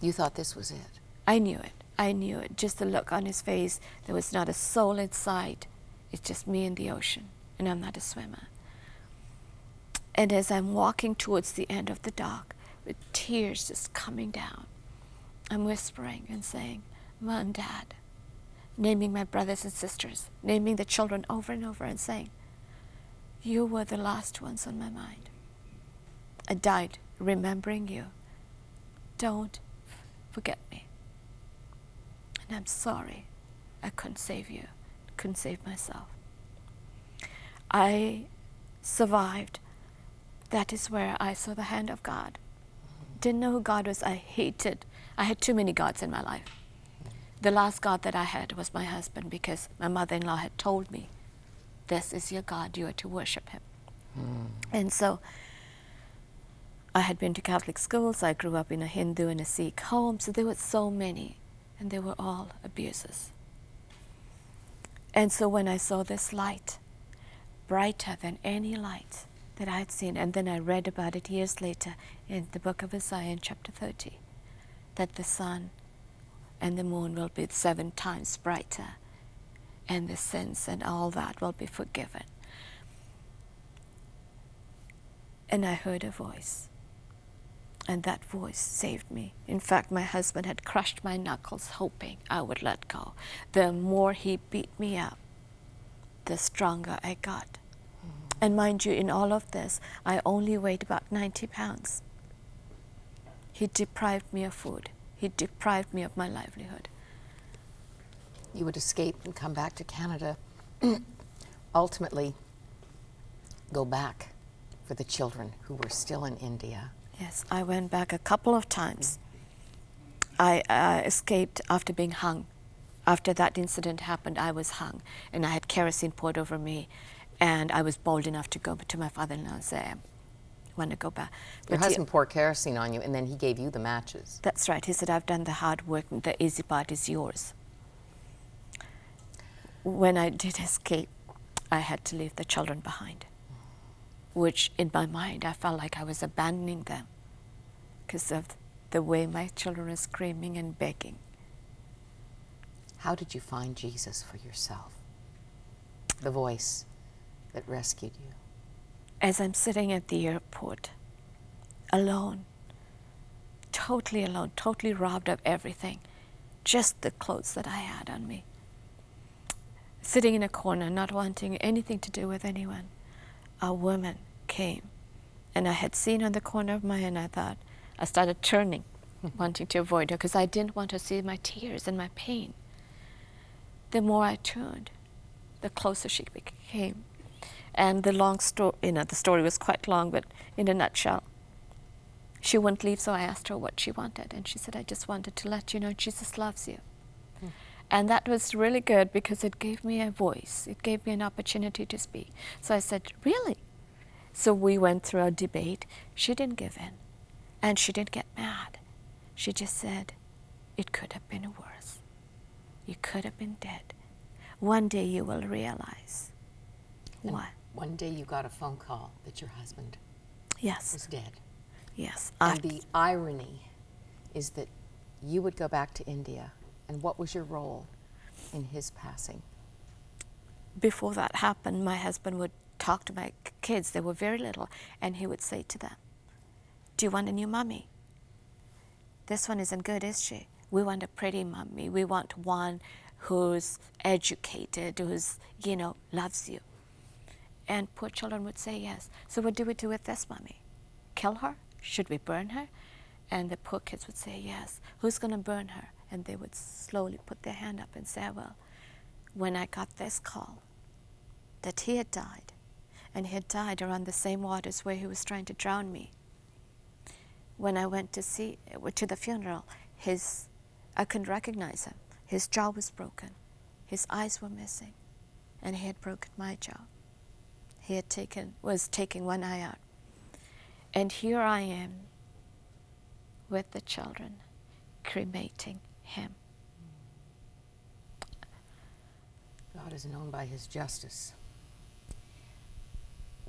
You thought this was it? I knew it. I knew it. Just the look on his face. There was not a soul in sight. It's just me and the ocean, and I'm not a swimmer. And as I'm walking towards the end of the dock, with tears just coming down, I'm whispering and saying, Mom, Dad, naming my brothers and sisters, naming the children over and over and saying, you were the last ones on my mind. I died remembering you. Don't forget me. And I'm sorry I couldn't save you, couldn't save myself. I survived. That is where I saw the hand of God. Didn't know who God was. I had too many gods in my life. The last God that I had was my husband, because my mother-in-law had told me, this is your God, you are to worship him. And so I had been to Catholic schools. I grew up in a Hindu and a Sikh home, so there were so many, and they were all abuses. And so when I saw this light, brighter than any light that I had seen, and then I read about it years later in the book of Isaiah in chapter 30, that the sun and the moon will be 7 times brighter, and the sins and all that will be forgiven. And I heard a voice, and that voice saved me. In fact, my husband had crushed my knuckles hoping I would let go. The more he beat me up, the stronger I got. And mind you, in all of this, I only weighed about 90 pounds. He deprived me of food. He deprived me of my livelihood. You would escape and come back to Canada, ultimately go back for the children who were still in India. Yes, I went back a couple of times. I escaped after being hung. After that incident happened, I was hung, and I had kerosene poured over me, and I was bold enough to go to my father-in-law and say, I want to go back. Your husband poured kerosene on you, and then he gave you the matches. That's right. He said, I've done the hard work, and the easy part is yours. When I did escape, I had to leave the children behind, which in my mind, I felt like I was abandoning them because of the way my children were screaming and begging. How did you find Jesus for yourself? The voice that rescued you. As I'm sitting at the airport, alone, totally alone, totally robbed of everything, just the clothes that I had on me, sitting in a corner, not wanting anything to do with anyone, a woman came, and I had seen on the corner of my eye, and I started turning, wanting to avoid her, because I didn't want to see my tears and my pain. The more I turned, the closer she became. And the long story, the story was quite long, but in a nutshell, she wouldn't leave, so I asked her what she wanted. And she said, I just wanted to let you know Jesus loves you. And that was really good because it gave me a voice. It gave me an opportunity to speak. So I said, really? So we went through a debate. She didn't give in, and she didn't get mad. She just said, it could have been worse. You could have been dead. One day you will realize. What? One day you got a phone call that your husband was dead. Yes. And the irony is that you would go back to India, and what was your role in his passing? Before that happened, my husband would talk to my kids. They were very little, and he would say to them, do you want a new mommy? This one isn't good, is she? We want a pretty mommy. We want one who's educated, who's, loves you. And poor children would say yes. So what do we do with this mommy? Kill her? Should we burn her? And the poor kids would say yes. Who's going to burn her? And they would slowly put their hand up and say, well, when I got this call that he had died, and he had died around the same waters where he was trying to drown me, when I went to the funeral, I couldn't recognize him. His jaw was broken. His eyes were missing. And he had broken my jaw. He was taking one eye out. And here I am with the children, cremating him. God is known by his justice.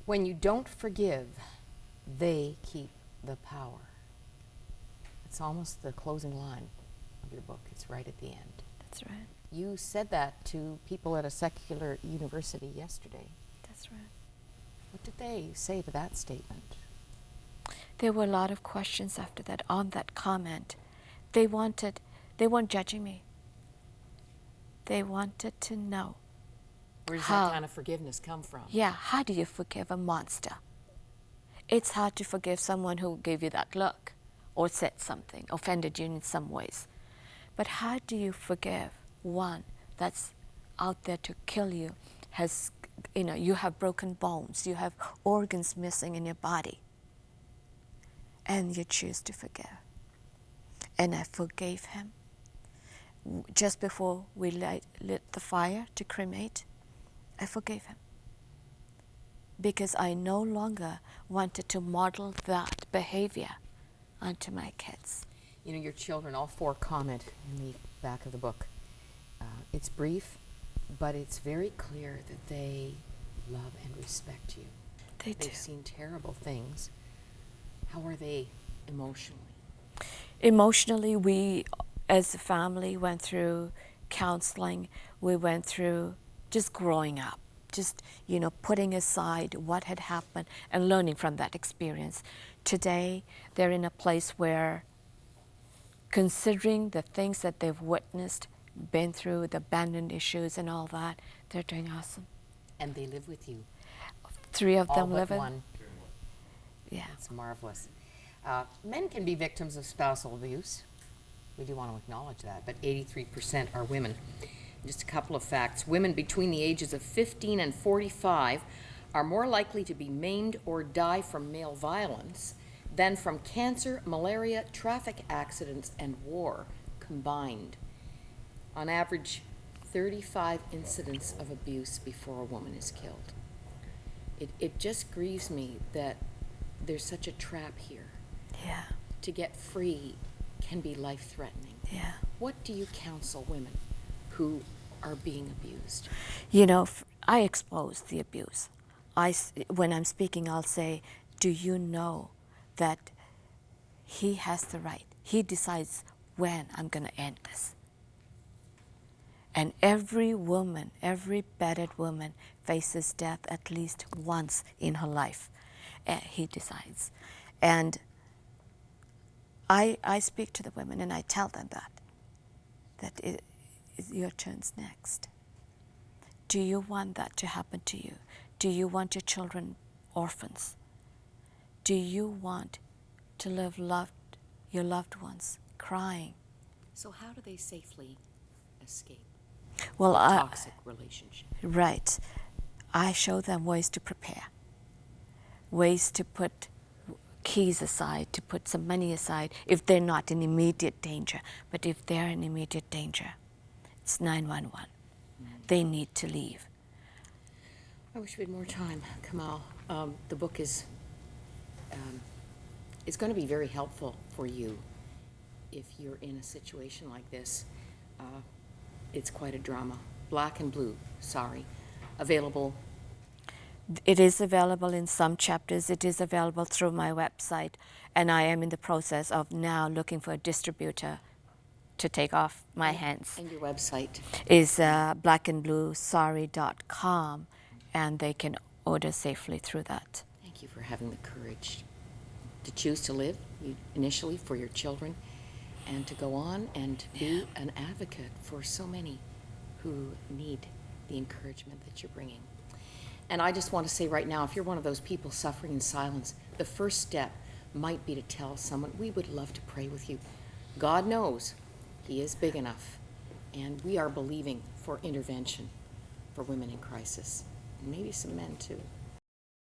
When you don't forgive, they keep the power. It's almost the closing line of your book. It's right at the end. That's right. You said that to people at a secular university yesterday. That's right. What did they say to that statement? There were a lot of questions after that on that comment. They weren't judging me. They wanted to know. Where does How? that kind of forgiveness come from? Yeah, how do you forgive a monster? It's hard to forgive someone who gave you that look or said something, offended you in some ways. But how do you forgive one that's out there to kill you, you have broken bones, you have organs missing in your body, and you choose to forgive? And I forgave him. Just before we lit the fire to cremate, I forgave him. Because I no longer wanted to model that behavior onto my kids. You know, your children, all 4 comment in the back of the book. It's brief, but it's very clear that they love and respect you. They do. They've seen terrible things. How are they emotionally? Emotionally, we as a family went through counseling. We went through just growing up, just, putting aside what had happened and learning from that experience. Today, they're in a place where, considering the things that they've witnessed, been through, the abandoned issues and all that, they're doing awesome. And they live with you. 3 of All them but live in. one. Yeah. It's marvelous. Men can be victims of spousal abuse. We do want to acknowledge that, but 83% are women. Just a couple of facts. Women between the ages of 15 and 45 are more likely to be maimed or die from male violence than from cancer, malaria, traffic accidents, and war combined. On average, 35 incidents of abuse before a woman is killed. It just grieves me that there's such a trap here. Yeah. To get free can be life-threatening. Yeah. What do you counsel women who are being abused? I expose the abuse. When I'm speaking, I'll say, do you know that he has the right? He decides when I'm going to end this. And every woman, every battered woman faces death at least once in her life. He decides. And I speak to the women and I tell them that your turn's next. Do you want that to happen to you? Do you want your children orphans? Do you want to live your loved ones crying? So how do they safely escape Well, a toxic relationship? Right. I show them ways to prepare, ways to put keys aside, to put some money aside if they're not in immediate danger. But if they're in immediate danger, it's 911. They need to leave. I wish we had more time, Kamal. The book is going to be very helpful for you if you're in a situation like this. It's quite a drama. Black and Blue, Sari. Available. It is available in some chapters. It is available through my website. And I am in the process of now looking for a distributor to take off my hands. And your website? Is blackandbluesari.com, and they can order safely through that. Thank you for having the courage to choose to live initially for your children and to go on and be an advocate for so many who need the encouragement that you're bringing. And I just want to say right now, if you're one of those people suffering in silence, the first step might be to tell someone, we would love to pray with you. God knows He is big enough, and we are believing for intervention for women in crisis, and maybe some men too.